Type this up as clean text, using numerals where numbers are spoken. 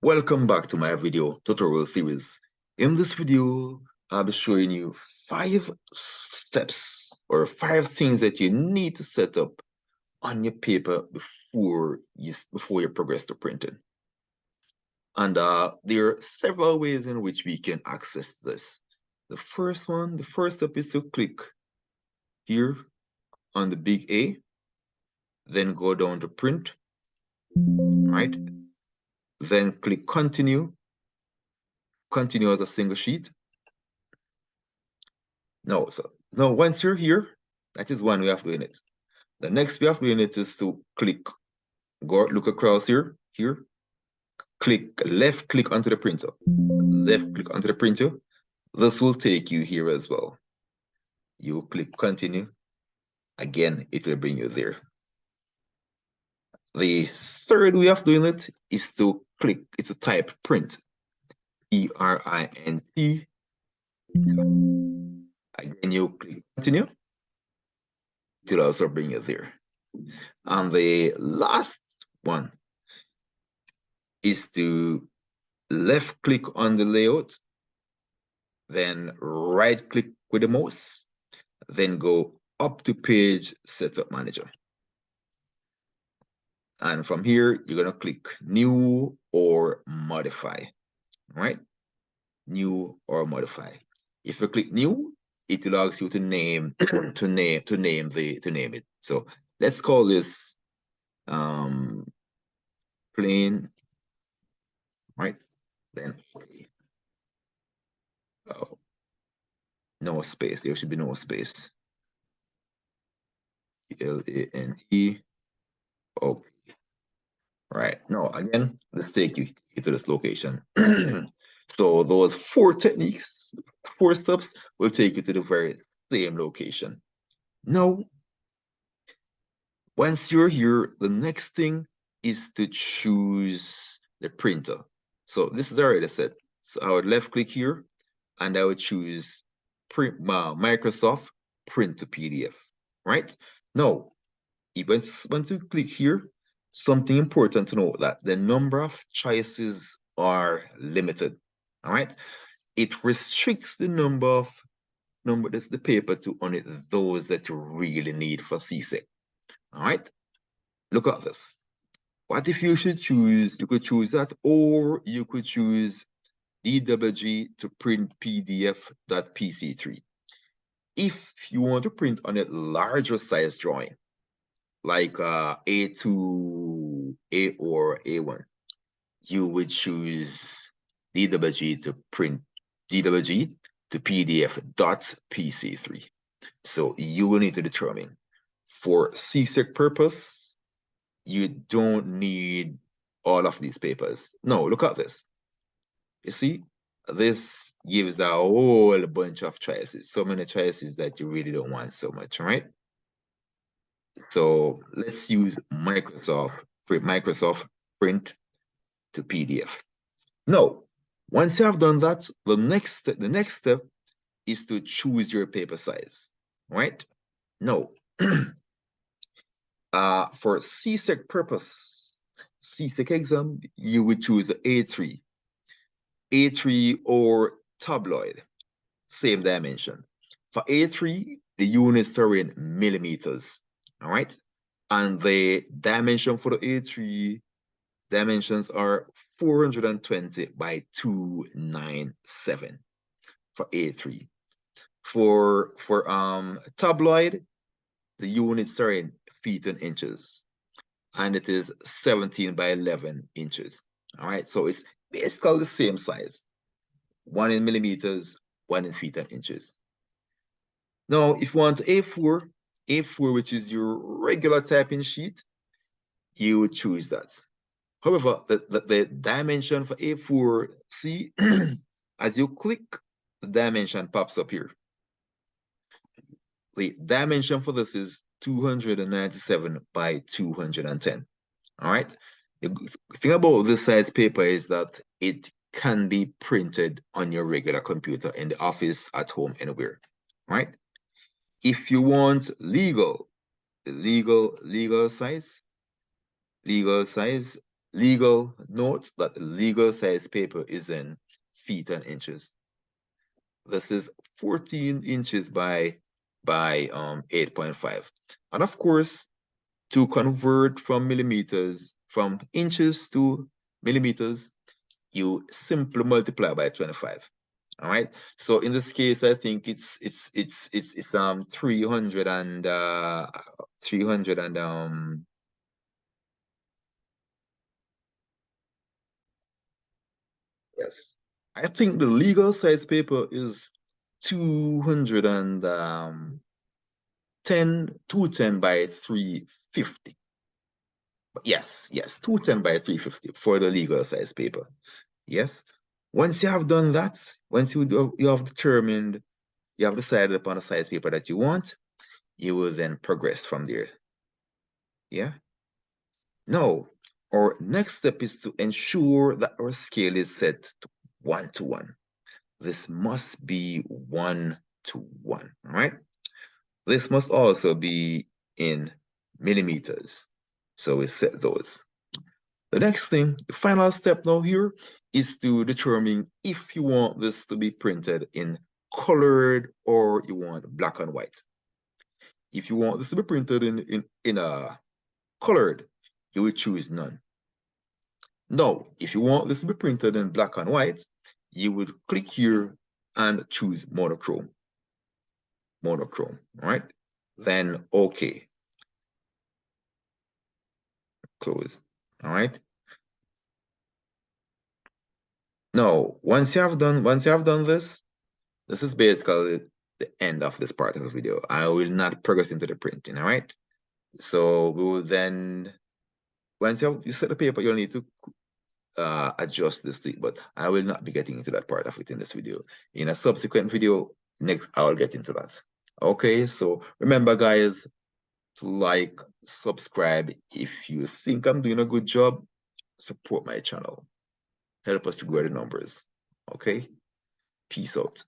Welcome back to my video tutorial series. In this video, I'll be showing you 5 steps or 5 things that you need to set up on your paper before you progress to printing. And there are several ways in which we can access this. The first step is to click here on the big A, then go down to print, right? Then click continue as a single sheet. Now once you're here, that is one way of doing it. The next way of doing it is to look across here, left click onto the printer. Left click onto the printer. This will take you here as well. You click continue. Again, it will bring you there. The third way of doing it is to type print. P-R-I-N-T. Again, you click continue. It will also bring you there. And the last one is to left click on the layout, then right click with the mouse, then go up to page setup manager. And from here, you're going to click new or modify, right? New or modify. If you click new, it will ask you to name to name it. So let's call this plain, right? Then oh, no space. There should be no space. L-A-N-E. Okay. Right. Now again, let's take you to this location. So those 4 techniques, 4 steps will take you to the very same location. Now, once you're here, the next thing is to choose the printer. So this is already set. So I would left click here and I would choose Microsoft Print to PDF, right? Now, once you click here, something important to know that the number of choices are limited. All right, it restricts the the paper to only those that you really need for CSEC. All right, look at this. What if you should choose? You could choose that, or you could choose DWG to print PDF.PC3. If you want to print on a larger size drawing, like A2, A or A1, you would choose DWG to print DWG to PDF.PC3. So you will need to determine for CSEC purpose, you don't need all of these papers. No, look at this. You see, this gives a whole bunch of choices, so many choices that you really don't want so much, right? So let's use Microsoft Print to PDF. Now, once you have done that, the next step is to choose your paper size, right? Now, for CSEC purpose, CSEC exam, you would choose A3 or tabloid, same dimension. For A3, the units are in millimeters, all right? And the dimension for the A3 dimensions are 420 by 297 for A3. For tabloid, the units are in feet and inches, and it is 17 by 11 inches. All right, so it's basically the same size, 1 in millimeters, 1 in feet and inches. Now, if you want A4, which is your regular typing sheet, you would choose that. However, the dimension for A4, see, as you click, the dimension pops up here. The dimension for this is 297 by 210. All right. The thing about this size paper is that it can be printed on your regular computer in the office, at home, anywhere. Right. If you want the legal size, legal note that the legal size paper is in feet and inches. This is 14 inches by 8.5. And of course, to convert from inches to millimeters, you simply multiply by 25. All right. So in this case, I think it's 300 and 300 and yes. I think the legal size paper is 200 and 210 by 350. Yes, 210 by 350 for the legal size paper. Yes. Once you have done that, once you have determined, you have decided upon a size paper that you want, you will then progress from there. Yeah. Now, our next step is to ensure that our scale is set to 1 to 1. This must be 1 to 1, all right? This must also be in millimeters. So we set those. The next thing, the final step now here is to determine if you want this to be printed in colored or you want black and white. If you want this to be printed in a colored, you will choose none. Now, if you want this to be printed in black and white, you would click here and choose monochrome. Monochrome, all right? Then okay, close, all right? Now, once you have done this, this is basically the end of this part of the video. I will not progress into the printing, all right? So we will then, once you set the paper, you'll need to adjust this thing, but I will not be getting into that part of it in this video. In a subsequent video, next, I'll get into that. Okay, so remember, guys, to like, subscribe. If you think I'm doing a good job, support my channel. Help us to grow the numbers. Okay, peace out.